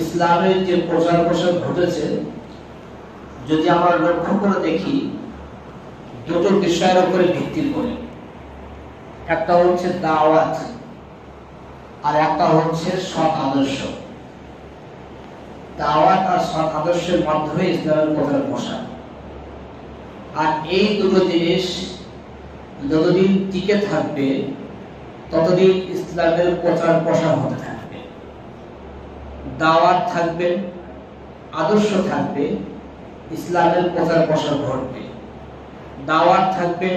ইসলামের যে প্রচার প্রসার ঘটেছে যদি আমরা লক্ষ্য করে দেখি দুটো বিষয়ের উপরে ভিত্তি করে, একটা হচ্ছে দাওয়াত আর একটা হচ্ছে সৎ আদর্শ। দাওয়াত আর সৎ আদর্শের মাধ্যমে ইসলামের প্রচার প্রসার। আর এই দুটো জিনিস যতদিন টিকে থাকবে ততদিন ইসলামের প্রচার প্রসার হতে থাকবে। দাওয়াত থাকবে, আদর্শ থাকবে, ইসলামের প্রচার প্রসার ঘটবে। দাওয়াত থাকবে,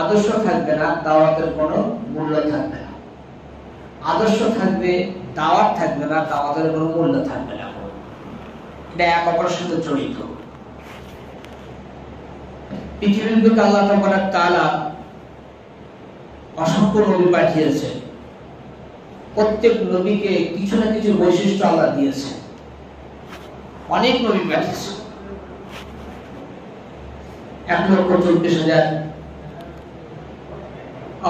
আদর্শ থাকবে না, দাওয়াতের কোনো মূল্য থাকবে না। আদর্শ থাকবে, দাওয়াত থাকবে না, দাওয়াতের কোনো মূল্য থাকবে না। এটা এক অপরের সাথে জড়িত। পৃথিবীর বুকে আল্লাহ তাআলা অসংখ্য নবী পাঠিয়েছে। প্রত্যেক নবীকে কিছু না কিছু বৈশিষ্ট্য আল্লাহ দিয়েছে। অনেক নবী পাঠিয়েছে, 1,40,000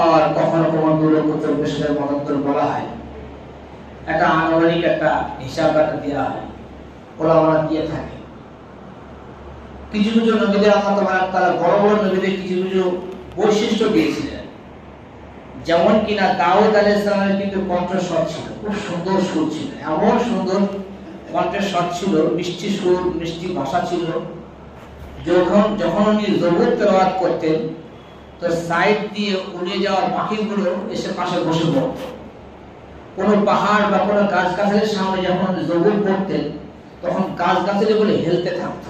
আর কখনো কখনো 2,40,000 মতান্তর বলা হয়। একটা আনুমানিক একটা হিসাব দেওয়া হয়, ওলামারা দিয়ে থাকে। কিছু কিছু নবীদের আল্লাহ তাআলা বড় বড় নবীদের কিছু কিছু বৈশিষ্ট্য দিয়েছিলেন। যেমন কিনা দাউদ আলাইহিস সালামের কিন্তু কণ্ঠস্বর ছিল, খুব সুন্দর সুর ছিল, এমন সুন্দর কণ্ঠস্বর ছিল, মিষ্টি সুর, মিষ্টি ভাষা ছিল। যখন উনি জবুর তেলাওয়াত করতেন তো সাইড দিয়ে উড়ে যাওয়া পাখিগুলো এসে পাশে বসে পড়ত। কোনো পাহাড় বা কোনো গাছ-গাছালির সামনে যখন জবুর পড়তেন তখন গাছ-গাছালি বলে হেলতে থাকতো।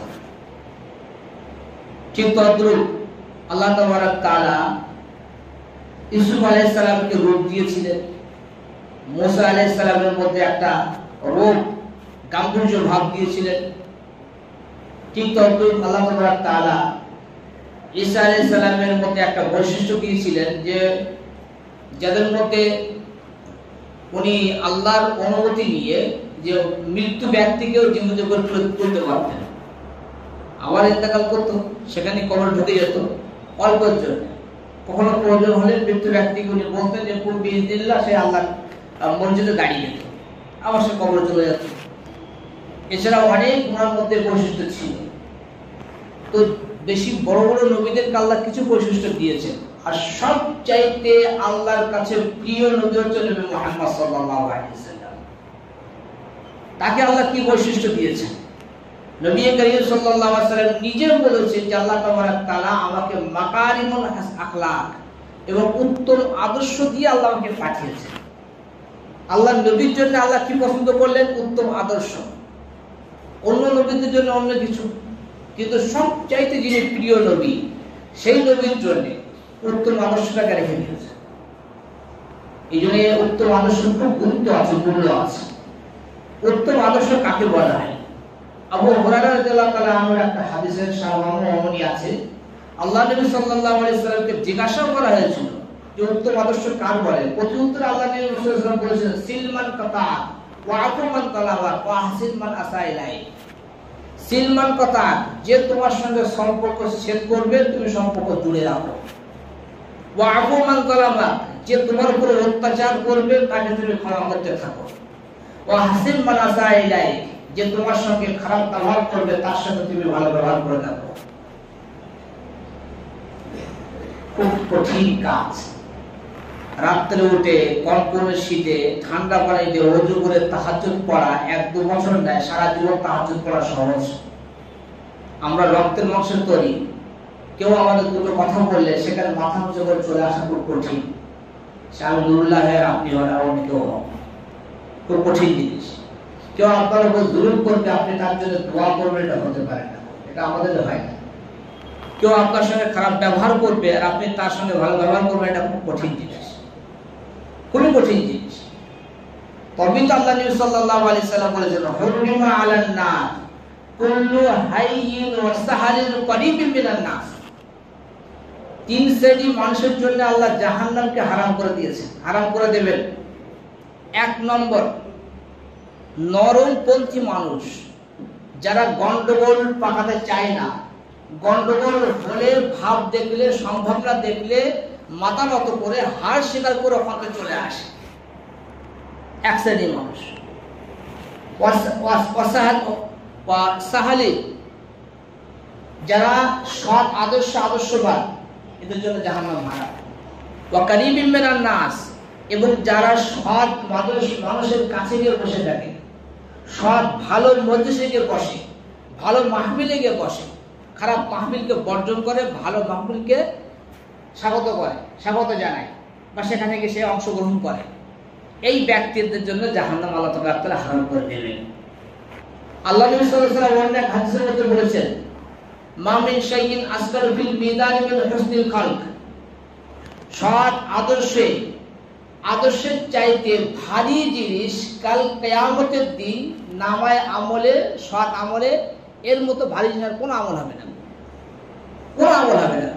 ঠিক তদ্রূপ আল্লাহ তাআলা ইউসুফ আলাইহিস সালামকে রূপ দিয়েছিলেন। মুসা আলাইহিস সালামের মধ্যে একটা রূপ, গাম্ভীর্য ভাব দিয়েছিলেন। ঠিক তদ্রূপ আল্লাহ তাআলা ঈসা আলাইহিস সালামের মধ্যে একটা বৈশিষ্ট্য দিয়েছিলেন যে যাদের মধ্যে উনি আল্লাহর অনুমতি নিয়ে যে মৃত্যু ব্যক্তিকেও জীবিত করতে পারতেন। আবার ইন্তেকাল করতো, সেখানে কবর ঢুকে যেত অল্পের জন্য। কখনো প্রয়োজন হলে মৃত্যু ব্যক্তিকে উনি বলতেন যে কোন বিইজনিল্লাহ সে আল্লাহর মসজিদে দাঁড়িয়ে যেত, আবার সে কবরে চলে যেত। এছাড়াও অনেক ওনার মধ্যে বৈশিষ্ট্য ছিল। তো বেশি বড় বড় নবীদেরকে আল্লাহ কিছু বৈশিষ্ট্য দিয়েছেন, আর সবচাইতে আল্লাহর কাছে প্রিয় নবী হচ্ছে নবী মুহাম্মদ সাল্লাল্লাহু আলাইহি ওয়াসাল্লাম। তাকে আল্লাহ কি বৈশিষ্ট্য দিয়েছেন? নবী করিম সাল্লাল্লাহু আলাইহি ওয়াসাল্লাম নিজে বলেছেন যে আল্লাহ তাআলা আমাকে মাকারিমুল আখলাক এবং উত্তম আদর্শ দিয়ে আল্লাহ আমাকে পাঠিয়েছেন। আল্লাহ নবীর জন্য আল্লাহ কি পছন্দ করলেন? উত্তম আদর্শ। অন্য নবীদের জন্য অন্য কিছু, কিন্তু সবচাইতে যিনি প্রিয় নবী সেই নবীর জন্য উত্তম আদর্শটাকে রেখে দিয়েছে। এই জন্য উত্তম আদর্শ খুব গুরুত্ব আছে, মূল্য আছে। উত্তম আদর্শ কাকে বলা হয়? আবু হুরায়রা রাদিয়াল্লাহু তাআলা আনহুর একটা হাদিসের সারমর্ম আছে। আল্লাহ নবী সাল্লাল্লাহু আলাইহি ওয়াসাল্লামকে জিজ্ঞাসা করা হয়েছিল যে উত্তম আদর্শ কার বলে? প্রত্যুত্তরে আল্লাহ নবী সাল্লাল্লাহু আলাইহি ওয়াসাল্লাম বলেছেন সিলমান কাতা ওয়া আফু মান তালাবা ওয়া আহসিন মান আসা ইলাই। সিলমান কাতা, যে তোমার সঙ্গে সম্পর্ক ছেদ করবে তুমি সম্পর্ক জুড়ে রাখো। ওয়া আফু মান তালাবা, যে তোমার উপর অত্যাচার করবে তাকে তুমি ক্ষমা করতে থাকো। ওয়া আহসিন মান আসা ইলাই, যে তোমার সঙ্গে খারাপ ব্যবহার করবে তার সাথে তুমি ভালো ব্যবহার করে থাকো। খুব কঠিন কাজ। রাত্রে উঠে কনকনে শীতে ঠান্ডা পানিতে ওযু করে তাহাজ্জুদ পড়া 1-2 বছর নয়, সারা জীবন তাহাজ্জুদ পড়া সহজ। আমরা রক্তের মাংসের তৈরি, কেউ আমাদের দুটো কথা বললে সেখানে মাথা উঁচু করে চলে আসা খুব কঠিন। আমি নুরুল্লাহ আপনি অন্য কেউ, খুব কঠিন জিনিস। কেউ আপনার উপর জুলুম করবে, আপনি তার জন্য দোয়া করবেন, এটা হতে পারে না, এটা আমাদের হয় না। কেউ আপনার সঙ্গে খারাপ ব্যবহার করবে আর আপনি তার সঙ্গে ভালো ব্যবহার করবেন, এটা খুব কঠিন জিনিস, খুবই কঠিন জিনিস। তবে তো আল্লাহ নবী সাল্লাল্লাহু আলাইহি ওয়াসাল্লাম বলেছেন হুররিমা আলান নাস কুল্লু হাইয়িন ওয়া সাহালিন করিবিন মিনান নাস। 3 শ্রেণীর মানুষের জন্য আল্লাহ জাহান্নামকে হারাম করে দিয়েছেন, হারাম করে দেবেন। 1 নম্বর, নরমপন্থী মানুষ, যারা গন্ডগোল পাকাতে চায় না, গন্ডগোল হলে ভাব দেখলে, সম্ভাবনা দেখলে মাথা নত করে হার স্বীকার করে ওখানে চলে আসে। 1 শ্রেণীর মানুষ। সাহালি, যারা সৎ আদর্শবান, এদের জন্য জাহান্নাম হারাম। ওয়া কারীবিম মিনান নাস, এবং যারা সৎ মানুষের কাছে গিয়ে বসে থাকে, সৎ ভালো মজলিসে গিয়ে বসে, ভালো মাহফিলে গিয়ে বসে, খারাপ মাহফিলকে বর্জন করে, ভালো মাহফিলকে স্বাগত জানায় বা সেখানে গিয়ে সে অংশগ্রহণ করে, এই ব্যক্তিদের জন্য জাহান্নাম আল্লাহ তাআলা হারাম করে দেবেন। আল্লাহ নবী সাল্লাল্লাহু আলাইহি ওয়াসাল্লাম অনেক হাদিসের মধ্যে বলেছেন, মা মিন শাইইন আসগারু ফিল মিজানি মিন হুসনিল খালক, সৎ আদর্শের চাইতে ভারী জিনিস কাল কিয়ামতের দিন নামায় আমলে, সৎ আমলে এর মতো ভারী জিনিস কোনো আমল হবে না, কোনো আমল হবে না।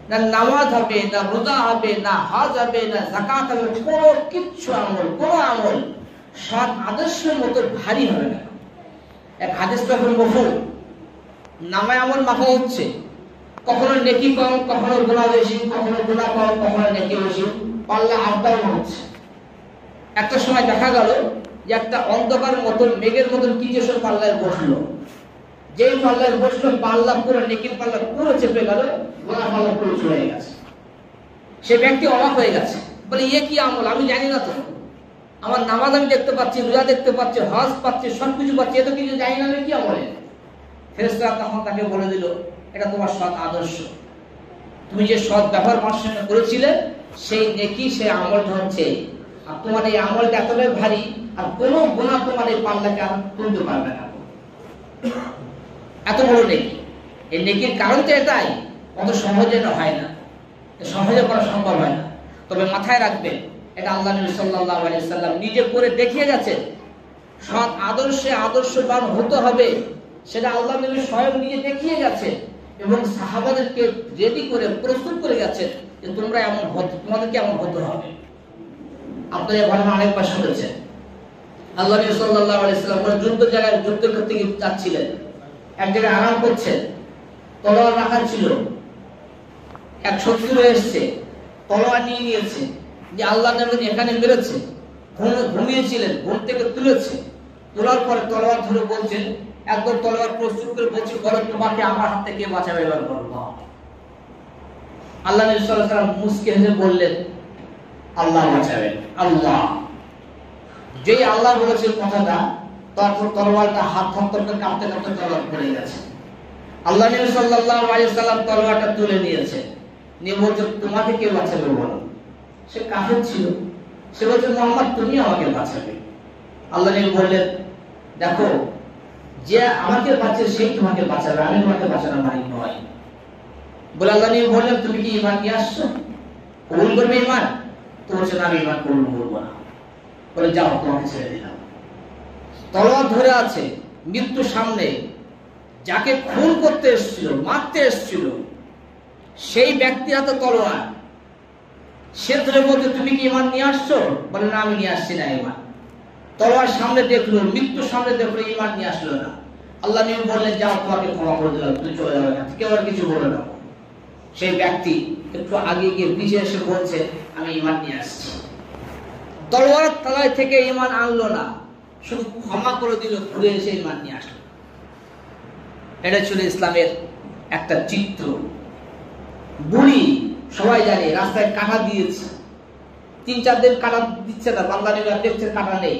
না নামাজ হবে, না রোজা হবে, না হজ হবে, না যাকাত হবে, কোনো কিচ্ছু আমল, কোনো আমল সৎ আদর্শের মতো ভারী হবে না। এক হাদিস তখন মফহুম, নামায় আমল মাখা হচ্ছে, কখনো নেকি কম, কখনো গুনাহ বেশি, কখনো গুনাহ কম, কখনো নেকি বেশি, পাল্লা আপডাউন হচ্ছে। একটা সময় দেখা গেল যে একটা অন্ধকার মতন, মেঘের মতন কি যে সব পাল্লায় বসলো, যেই পাল্লায় বসলো পাল্লা পুরো, নেকির পাল্লা পুরো চেপে গেল, গুনাহ পাল্লা পুরো চলে গেছে। সে ব্যক্তি অবাক হয়ে গেছে, বলে এ কি আমল, আমি জানি না তো, আমার নামাজ আমি দেখতে পাচ্ছি, রোজা দেখতে পাচ্ছি, হজ পাচ্ছি, সবকিছু পাচ্ছি, এত কিছু জানি না, আমি কি আমলে? ফেরেশতারা তখন তাকে বলে দিল, এটা তোমার সৎ আদর্শ, তুমি যে সৎ ব্যবহার মানুষের সঙ্গে করেছিলে, সেই নেকি, সেই আমলটা হচ্ছে, আর তোমার এই আমলটা এতটাই ভারী, আর কোনো গুনাহ তোমার এই পাল্লাকে আর তুলতে পারবে না, এত বড় নেকি। এই নেকির কারণটা এটাই, অত সহজে হয় না, সহজে করা সম্ভব হয় না। তবে মাথায় রাখবেন, এটা আল্লাহ নবী সাল্লাল্লাহু আলাইহি সাল্লাম নিজে করে দেখিয়ে গেছেন। সৎ আদর্শবান হতে হবে, সেটা আল্লাহ নবী স্বয়ং নিজে দেখিয়ে গেছেন এবং সাহাবাদেরকে রেডি করে প্রস্তুত করে গেছেন যে তোমরা এমন হতে, তোমাদেরকে এমন হতে হবে। আপনারা এই ঘটনা অনেকবার শুনেছেন। আল্লাহ নবী সাল্লাল্লাহু আলাইহি সাল্লাম যুদ্ধ করতে গিয়ে যাচ্ছিলেন, এক জায়গায় আরাম করছেন, তলোয়ার রাখা ছিল, এক শত্রু এসেছে, তলোয়ার নিয়ে নিয়েছে, যে আল্লাহ নবী এখানে মেরেছে, ঘুমিয়েছিলেন, ঘুম থেকে তুলেছে, তোলার পরে তলোয়ার ধরে বলছেন, একদম তলোয়ার প্রস্তুত করে বলছে, বলো তোমাকে আমার হাত থেকে বাঁচাবে, এবার বলবো। আল্লাহ নবী সাল্লাল্লাহু আলাইহি ওয়াসাল্লাম মুস্কি হেসে বললেন, আল্লাহ বাঁচাবেন, আল্লাহ। যেই আল্লাহ বলেছেন কথাটা, তারপর তলোয়ারটা হাত থরথর কাঁপতে কাঁপতে তলোয়ার পড়ে গেছে। আল্লাহ নবী সাল্লাল্লাহু আলাইহি ওয়াসাল্লাম তলোয়ারটা তুলে নিয়েছে, নিয়ে বলছে, তোমাকে কে বাঁচাবে বলো? সে কাফের ছিল, সে বলছে, মুহাম্মদ তুমি আমাকে বাঁচাবে। আল্লাহ নবী বললেন, দেখো, যে আমাকে বাঁচাবে সেই তোমাকে বাঁচাবে, আমি তোমাকে বাঁচানোর মালিক নই। বলে আল্লাহ নবী বললেন, তুমি কি ঈমান নিয়ে আসছো? কবুল করবে ঈমান? তো বলছে, না, আমি ঈমান কবুল করব না। বলে, যাও, তোমাকে ছেড়ে দিলাম। তলোয়ার ধরে আছে, মৃত্যু সামনে, যাকে খুন করতে এসেছিল, মারতে এসেছিল, সেই ব্যক্তির হাতে তলোয়ার, সে ধরে বলতে, তুমি কি ঈমান নিয়ে আসছো? বলে, না, আমি নিয়ে আসছি না ঈমান। তলোয়ার সামনে দেখলো, মৃত্যু সামনে দেখলো, ঈমান নিয়ে আসলো না। আল্লাহ নবী বললেন, যাও, তোমাকে ক্ষমা করে দিলাম, তুমি চলে যাবে, এখান থেকে আর কিছু বলে না। সেই ব্যক্তি একটু আগে গিয়ে পিছিয়ে এসে বলছে, আমি ঈমান নিয়ে আসছি। তলোয়ার তলায় থেকে ঈমান আনলো না, শুধু ক্ষমা করে দিল, ঘুরে এসে ঈমান নিয়ে আসলো। এটা ছিল ইসলামের একটা চিত্র। বুড়ি সবাই জানে, রাস্তায় কাঁটা দিয়েছে, 3-4 দিন কাঁটা দিচ্ছে না, বাংলা নবী দেখছে কাঁটা নেই।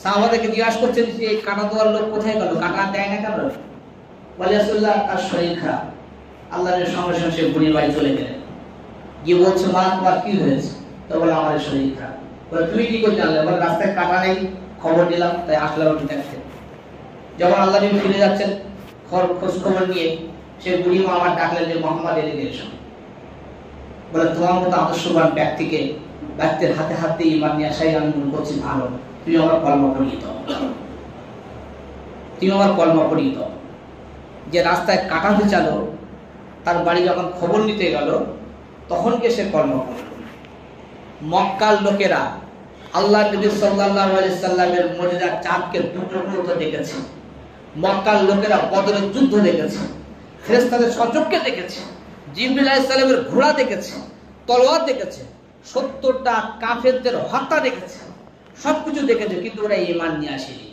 সাহাবাদেরকে জিজ্ঞাসা করছেন, এই কাঁটা দেওয়ার লোক কোথায় গেল, কাঁটা দেয় না কেন? বলে, রাসূলুল্লাহ তার শরীর খারাপ। আল্লাহর সঙ্গে সঙ্গে সে বুড়ির বাড়ি চলে গেলেন, গিয়ে বলছে, মা, তোমার কি হয়েছে? তো বলে, আমার শরীর খারাপ। বলে, তুমি কি করে জানলে? বলে, রাস্তায় কাঁটা নেই, খবর দিলাম, তাই আসলাম একটু দেখতে। যখন আল্লাহ নবী ফিরে যাচ্ছেন, খোঁজ খবর নিয়ে সে বুড়ি মা আমার ডাকলেন যে, মুহাম্মদ এদিকে এসো। বলে, তোমার মতো আদর্শবান ব্যক্তির হাতে হাতে ঈমান নিয়ে আসাই আমি মনে করছি ভালো, তুমি আমার কলমা পড়িয়ে দাও, তুমি আমার কলমা পড়িয়ে দাও। যে রাস্তায় কাঁটা ফেচালো, তার বাড়ি যখন খবর নিতে গেল, তখন গিয়ে সে কলমা পড়ল। মক্কার লোকেরা আল্লাহ নবী সাল্লাল্লাহু আলাইহি সাল্লামের মুজিজা চাঁদকে দুটো দেখেছে, মক্কার লোকেরা বদরের যুদ্ধ দেখেছে, ফেরেশতাদের সচক্ষে দেখেছে, জিবরিল আলাইহিস সালামের ঘোড়া দেখেছে, তলোয়ার দেখেছে, 70টা কাফেরদের হত্যা দেখেছে, সবকিছু দেখেছে, কিন্তু ওরা ঈমান নিয়ে আসেনি।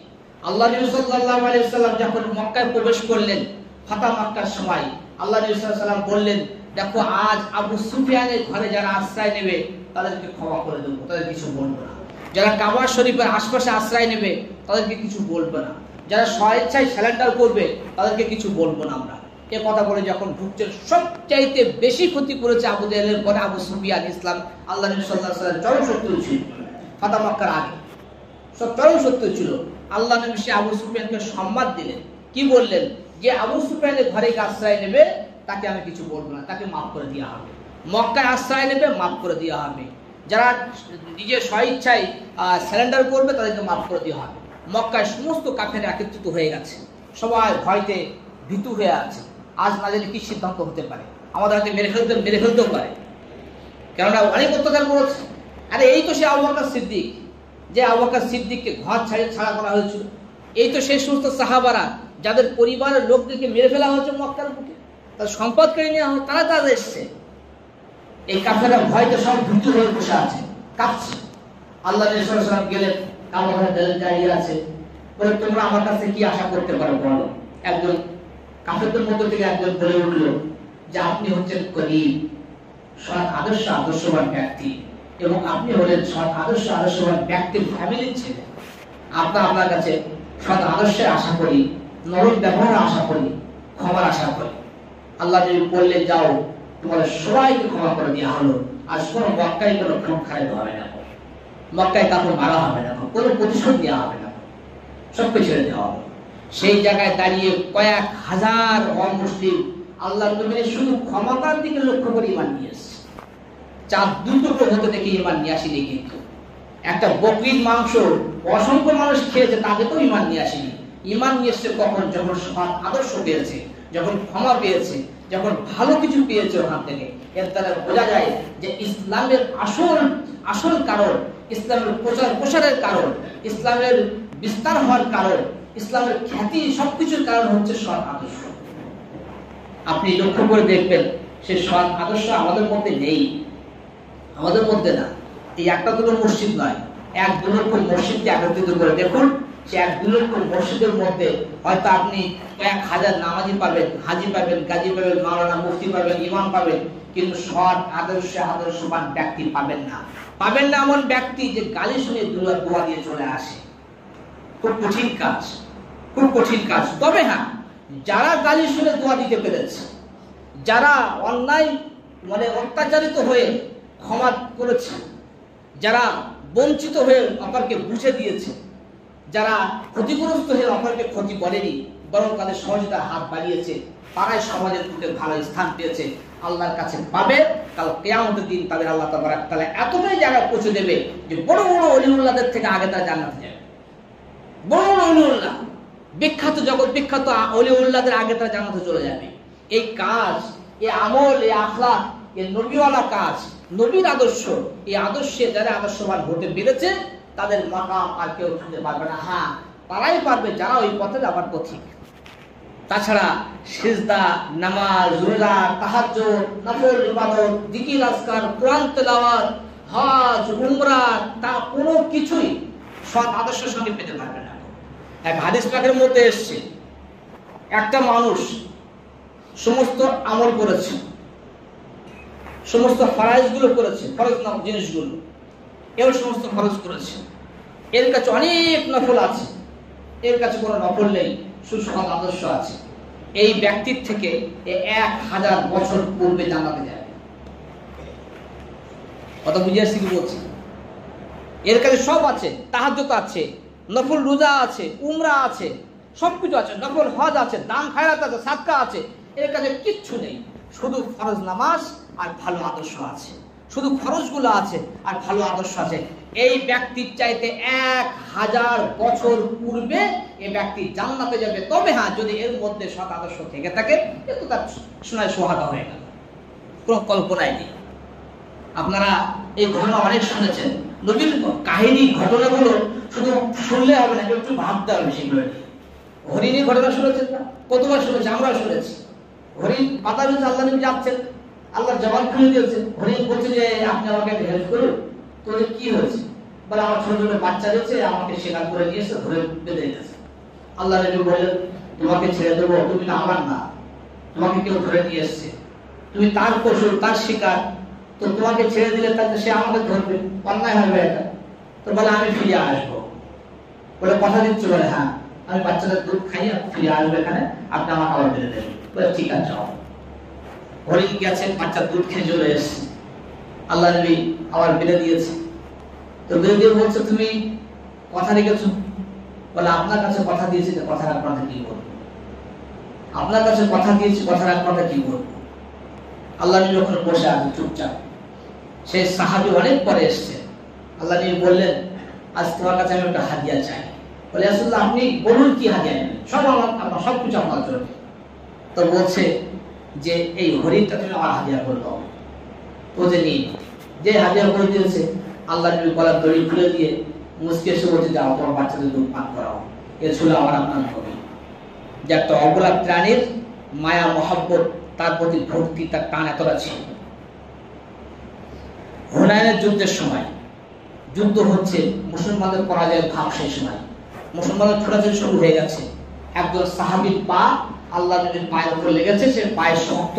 আল্লাহ নবী সাল্লাল্লাহু আলাইহি ওয়াসাল্লাম যখন মক্কায় প্রবেশ করলেন ফাতা মক্কার সময়, আল্লাহ নবী সাল্লাল্লাহু আলাইহি ওয়াসাল্লাম বললেন, দেখো আজ আবু সুফিয়ানের ঘরে যারা আশ্রয় নেবে তাদেরকে ক্ষমা করে দেবো, তাদের কিছু বলবো না। যারা কাবা শরীফের আশপাশে আশ্রয় নেবে তাদেরকে কিছু বলবো না। যারা স্বেচ্ছায় স্যালেন্ডার করবে তাদেরকে কিছু বলবো না আমরা। এ কথা বলে যখন ঢুকছেন, সবচাইতে বেশি ক্ষতি করেছে আবু জাহেলের পরে আবু সুফিয়ান। ইসলাম আল্লাহ নবী সাল্লাল্লাহু আলাইহি ওয়াসাল্লাম চরম শত্রু ছিল ফাতা মক্কার আগে, সব চরম শত্রু ছিল। আল্লাহ নবী সে আবু সুফিয়ানকে সম্মান দিলেন, কি বললেন, যে আবু সুফিয়ানের ঘরে আশ্রয় নেবে তাকে আমি কিছু বলবো না, তাকে মাফ করে দেওয়া হবে। মক্কায় আশ্রয় নেবে, মাফ করে দেওয়া হবে। যারা নিজের স্বেচ্ছায় স্যালেন্ডার করবে তাদেরকে মাফ করে দেওয়া হবে। মক্কায় সমস্ত কাফেররা একত্রিত হয়ে গেছে, সবাই ভয়তে ভীতু হয়ে আছে। আজ না জানি কি সিদ্ধান্ত হতে পারে, আমাদের হাতে মেরে ফেলতেও পারে, কেননা অনেক অত্যাচার করেছে। আরে এই তো সে আবু বকর সিদ্দিক, যে আবু বকর সিদ্দিককে ঘর ছাড়া করা হয়েছিল। এই তো সেই সমস্ত সাহাবারা যাদের পরিবারের লোকদেরকে মেরে ফেলা হয়েছে মক্কার বুকে, তার সম্পদ কেড়ে নেওয়া হয়, তারা এসছে। এই কাফেররা ভয়তে সব ভীতু হয়ে বসে আছে, কাঁপছে। আল্লাহ নবী সাল্লাল্লাহু আলাইহি ওয়াসাল্লাম গেলেন, কাবা ঘরে দাঁড়িয়ে আছে, বলে তোমরা আমার কাছে কি আশা করতে পারো বলো। একজন কাফেরদের মধ্য থেকে একজন বলে উঠল যে আপনি হচ্ছেন করিম, সৎ আদর্শবান ব্যক্তি, এবং আপনি হলেন সৎ আদর্শবান ব্যক্তির ফ্যামিলির ছেলে। আপনার কাছে সৎ আদর্শের আশা করি, নরম ব্যবহারের আশা করি, ক্ষমার আশা করি। আল্লাহ নবী বললেন, যাও তোমাদের সবাইকে ক্ষমা করে দেওয়া হলো। আর কোনো মক্কায় কোনো খুন খারাপ হবে না, মক্কায় কাউকে মারা হবে না, কোনো প্রতিশোধ দেওয়া হবে না, সবকে ছেড়ে দেওয়া হবে। সেই জায়গায় দাঁড়িয়ে কয়েক হাজার অমুসলিম আল্লাহ নবীর শুধু ক্ষমতার দিকে লক্ষ্য করে ঈমান নিয়ে এসেছে। চাঁদ দুটো হতে থেকে ঈমান নিয়ে আসেনি, কিন্তু একটা বকরির মাংস অসংখ্য মানুষ খেয়েছে, তাকে তো ঈমান নিয়ে আসেনি। ঈমান নিয়ে এসেছে কখন? যখন সৎ আদর্শ পেয়েছে, যখন ক্ষমা পেয়েছে, যখন ভালো কিছু পেয়েছে ওখান থেকে। এর দ্বারা বোঝা যায় যে ইসলামের আসল কারণ, ইসলামের প্রসারের কারণ, ইসলামের বিস্তার হওয়ার কারণ, ইসলামের খ্যাতি, সবকিছুর কারণ হচ্ছে সৎ আদর্শ। আপনি লক্ষ্য করে দেখবেন সে সৎ আদর্শ আমাদের মধ্যে নেই, আমাদের মধ্যে না। এই একটা দুটো মসজিদ নয়, 1-2 লক্ষ মসজিদকে একত্রিত করে দেখুন, সে 1-2 লক্ষ মসজিদের মধ্যে হয়তো আপনি 1000 নামাজি পাবেন, হাজি পাবেন, গাজী পাবেন, মাওলানা, মুফতি পাবেন, ইমাম পাবেন, কিন্তু সৎ আদর্শবান ব্যক্তি পাবেন না। এমন ব্যক্তি যে গালি শুনে দোয়া দিয়ে চলে আসে। খুব কঠিন কাজ, খুব কঠিন কাজ। তবে হ্যাঁ, যারা গালি শুনে দোয়া দিতে পেরেছে, যারা অন্যায় অত্যাচারিত হয়ে ক্ষমা করেছে, যারা বঞ্চিত হয়ে অপরকে বুঝে দিয়েছে, যারা ক্ষতিগ্রস্ত হয়ে অপরকে ক্ষতি করেনি, বরং তাদের সহযোগিতার হাত বাড়িয়েছে, তারাই সমাজের বুকে ভালো স্থান পেয়েছে, আল্লাহর কাছে পাবে। কাল কিয়ামতের দিন তাদের আল্লাহ তাবারক তাআলা এতটাই জায়গা পৌঁছে দেবে যে বড় বড় ওলিউল্লাহদের থেকে আগে তারা জান্নাতে যাবে। বড় বড় ওলিউল্লাহ, বিখ্যাত জগৎ বিখ্যাত ওলিউল্লাহদের আগে তারা জান্নাতে চলে যাবে। এই কাজ, এই আমল, এই আখলাক, এই নবীওয়ালা কাজ, নবীর আদর্শ, এই আদর্শে যারা আদর্শবান হতে পেরেছে তাদের মাকাম আর কেউ ছুঁতে পারবে না। হ্যাঁ, তারাই পারবে যারা ওই পথে যাবার পথিক। তাছাড়া সিজদা, নামাজ, রোজা, তাহাজ্জুদ, নফল ইবাদত, জিকির আজকার, কোরআন তেলাওয়াত, হজ, উমরা, তা কোনো কিছুই সৎ আদর্শের সঙ্গে পেতে পারবে না। এক হাদিস পাকের মধ্যে এসেছে, একটা মানুষ সমস্ত আমল করেছে, সমস্ত ফরজগুলো করেছে, ফরজ নাম জিনিসগুলো, এর সমস্ত ফরজ করেছে, এর কাছে অনেক নফল আছে, এর কাছে কোনো নফল নেই, শুধু সৎ আদর্শ আছে। এই ব্যক্তির থেকে 1000 বছর পূর্বে জান্নাতে যাবে। কথা বুঝে আসছি কি বলছি? এর কাছে সব আছে, তাহাজ্জুদ আছে, নফল রোজা আছে, উমরা আছে, সবকিছু আছে, নফল হজ আছে, দান খায়রাত আছে, সাদকা আছে, এর কাছে কিচ্ছু নেই, শুধু ফরজ নামাজ আর ভালো আদর্শ আছে, শুধু ফরজগুলো আছে আর ভালো আদর্শ আছে। এই ব্যক্তির চাইতে 1000 বছর পূর্বে এই ব্যক্তি জান্নাতে যাবে। তবে হ্যাঁ, যদি এর মধ্যে সৎ আদর্শ থেকে থাকে, কিন্তু তার শোনায় সোহাগা হয়ে গেল, কোনো কল্পনাই নেই। আপনারা এই ঘটনা অনেক শুনেছেন, নবীর কাহিনী, ঘটনাগুলো শুধু শুনলে হবে না, একটু ভাবতে হবে সেগুলো। হরিণী ঘটনা শুনেছেন না? কতবার শুনেছি, আমরা শুনেছি। হরিণ পাতা রয়েছে, আল্লাহ নবী যাচ্ছেন, আল্লাহ জবান খুলে দিয়েছে। হরিণ বলছে যে আপনি আমাকে হেল্প করুন। তো কি হয়েছে? বলে আমার ছোট ছোট বাচ্চা রয়েছে, আমাকে শিকার করে নিয়েছে, ধরে বেঁধে গেছে। আল্লাহ নবী বললেন, তোমাকে ছেড়ে দেবো? তুমি না আমার না, তোমাকে কেউ ধরে নিয়ে এসছে, তুমি তার পশু, তার শিকার, তো তোমাকে ছেড়ে দিলে তাকে সে আমাকে ধরবে, অন্যায় হবে এটা। তো বলে আমি ফিরে আসবো। বলে কথা দিচ্ছ? বলে হ্যাঁ, আমি বাচ্চাদের দুধ খাইয়ে ফিরে আসবো এখানে, আপনি আমাকে আবার বেঁধে দেবেন। বলে ঠিক আছে। হরিণ গেছে, বাচ্চার দুধ খেয়ে চলে এসছে, আল্লাহ নবী আবার বেঁধে দিয়েছে। তো বেঁধে দিয়ে বলছে, তুমি কথা রেখেছো? বলে আপনার কাছে কথা দিয়েছি, কথা রাখবো না কি বলবো? আপনার কাছে কথা দিয়েছি, কথা রাখবো না কি বলবো? আল্লাহ নবী ওখানে বসে আছে চুপচাপ। সেই সাহাবী অনেক পরে এসছে। আল্লাহ নবী বললেন, আজ তোমার কাছে আমি একটা হাদিয়া চাই। বলে রাসূলুল্লাহ, আপনি বলুন কি হাদিয়া নেবেন, সব আমার, সবকিছু আপনার জন্য। তো বলছে যে এই হরিণটা তুমি আমার হাদিয়া করে দাও। তো যে নিন, যে হাদিয়া করে দিয়েছে, আল্লাহ নবী গলার দড়ি খুলে দিয়ে মুচকে এসে বলছে, যাও তোমার বাচ্চাদের দুধ পান করাও। এ ছিল আমার আপনার নবী, যে একটা অবলা প্রাণীর মায়া মহব্বত, তার প্রতি ভক্তি, তার টান এতটা ছিল। হুনাইনের যুদ্ধের সময় যুদ্ধ হচ্ছে, মুসলমানদের পরাজয়ের ভাব। সেই সময় মুসলমানদের ছোটাছুটি শুরু হয়ে গেছে। একজন সাহাবীর পা আল্লাহ নবীর পায়ের উপর লেগেছে, সে পায়ে শক্ত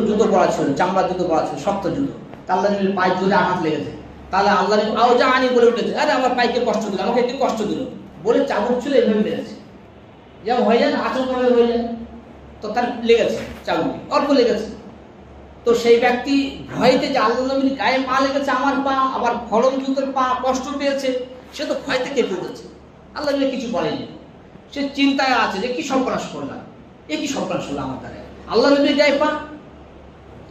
জুতো পরা ছিল, চামড়া জুতো পরা ছিল, শক্ত জুতো। আল্লাহ নবীর পায়ে জোরে আঘাত লেগেছে। তাহলে আল্লাহ নবী আও যা আনি বলে উঠেছে, আরে আমার পাইকে কষ্ট দিল, আমাকে একটু কষ্ট দিল বলে চাবুক ছিল এভাবে লেগেছে, যেমন হয়ে যায় না, আচমকা হয়ে যায়। তো তার লেগেছে চাবুকে, অল্প লেগেছে। তো সেই ব্যক্তি ভয়তে, যে আল্লাহ নবীর গায়ে পা লেগেছে, আমার পা, আবার ফলন জুতোর পা, কষ্ট পেয়েছে, সে তো ভয়তে কেঁপে উঠেছে। আল্লাহ নবী কিছু বলেনি, সে চিন্তায় আছে যে কি সর্বনাশ করলাম, এ কি সর্বনাশ হলো আমার দ্বারা। আল্লাহ নবীর গায়ে পা,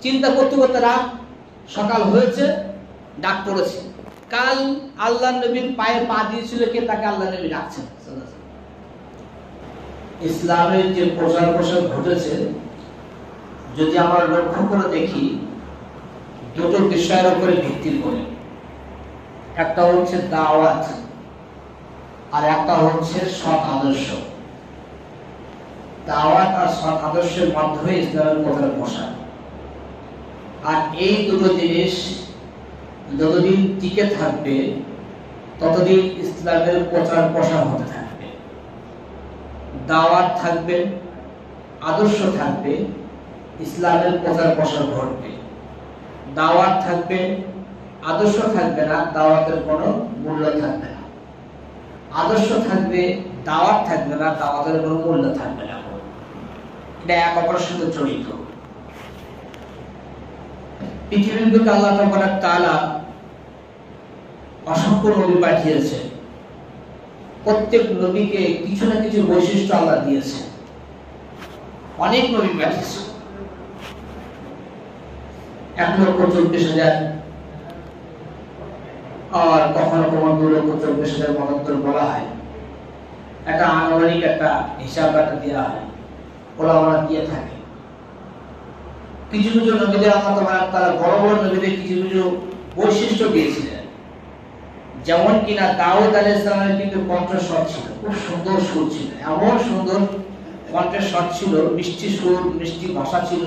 চিন্তা করতে করতে রাত সকাল হয়েছে, ডাক পড়েছে। কাল আল্লাহ নবীর পায়ে পা দিয়েছিল কে, তাকে আল্লাহ নবী ডাকছেন। ইসলামের যে প্রচার প্রসার ঘটেছে, যদি আমরা লক্ষ্য করে দেখি, দুটো বিষয়ের উপরে ভিত্তি করে। একটা হচ্ছে দাওয়াত, আর একটা হচ্ছে সৎ আদর্শ। দাওয়াত আর সৎ আদর্শের মাধ্যমে ইসলামের প্রচার প্রসার। আর এই দুটো জিনিস যতদিন টিকে থাকবে, ততদিন ইসলামের প্রচার প্রসার হতে থাকবে। দাওয়াত থাকবে, আদর্শ থাকবে, ইসলামের প্রচার প্রসার ঘটবে। দাওয়াত থাকবে, আদর্শ থাকবে না, দাওয়াতের কোনো মূল্য থাকবে না। আদর্শ থাকবে, দাওয়াত থাকবে না, দাওয়াতের কোনো মূল্য থাকবে না। এটা এক অপরের সাথে জড়িত। পৃথিবীর বুকে আল্লাহ তাআলা অসংখ্য নবী পাঠিয়েছে। প্রত্যেক নবীকে কিছু না কিছু বৈশিষ্ট্য আল্লাহ দিয়েছে। অনেক নবী পাঠিয়েছে, 1,40,000, আর কখনো কখনো 2,40,000 মতান্তর বলা হয়। একটা আনুমানিক একটা হিসাব একটা দেওয়া হয়, ওরা আমরা দিয়ে থাকে। কিছু কিছু নবীদের আল্লাহ তাআলা বড় বড় নবীদের কিছু কিছু বৈশিষ্ট্য দিয়েছিলেন। যেমন কিনা দাউদ আলাইহিস সালামের কিন্তু কণ্ঠস্বর ছিল, খুব সুন্দর সুর ছিল, এমন সুন্দর কণ্ঠস্বর ছিল, মিষ্টি সুর, মিষ্টি ভাষা ছিল।